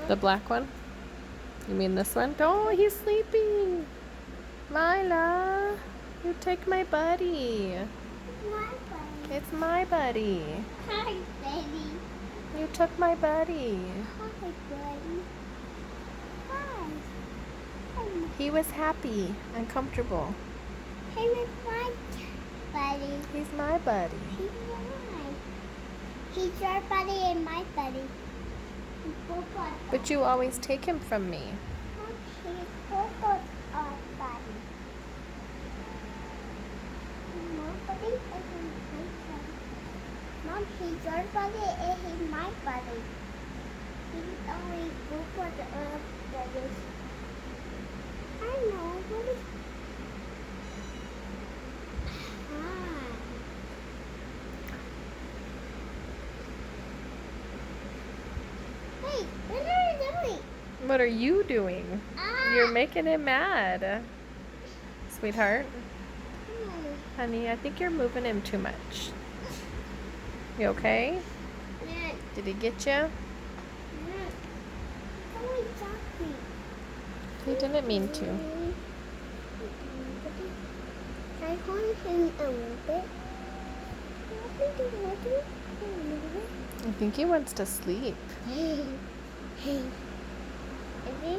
The black one? You mean this one? Oh, he's sleeping. Lila, you take my buddy. My buddy. It's my buddy. Hi, baby. You took my buddy. Hi, buddy. Hi. Hi. He was happy and comfortable. He was my buddy. He's my buddy. He's mine. He's your buddy and my buddy. We both are But you always take him from me. He's both of our buddy. My buddy is my buddy. Mom, he's your buddy and he's my buddy. He's always both of our buddies. I know. What is... Ah. Hey, what are you doing? What are you doing? Ah. You're making him mad. Sweetheart. Hmm. Honey, I think you're moving him too much. You okay? Yeah. Did he get you? Yeah. Don't attack me. He didn't mean to. Can I hold him a little bit? I think he wants to sleep. Hey. Hey. Is he?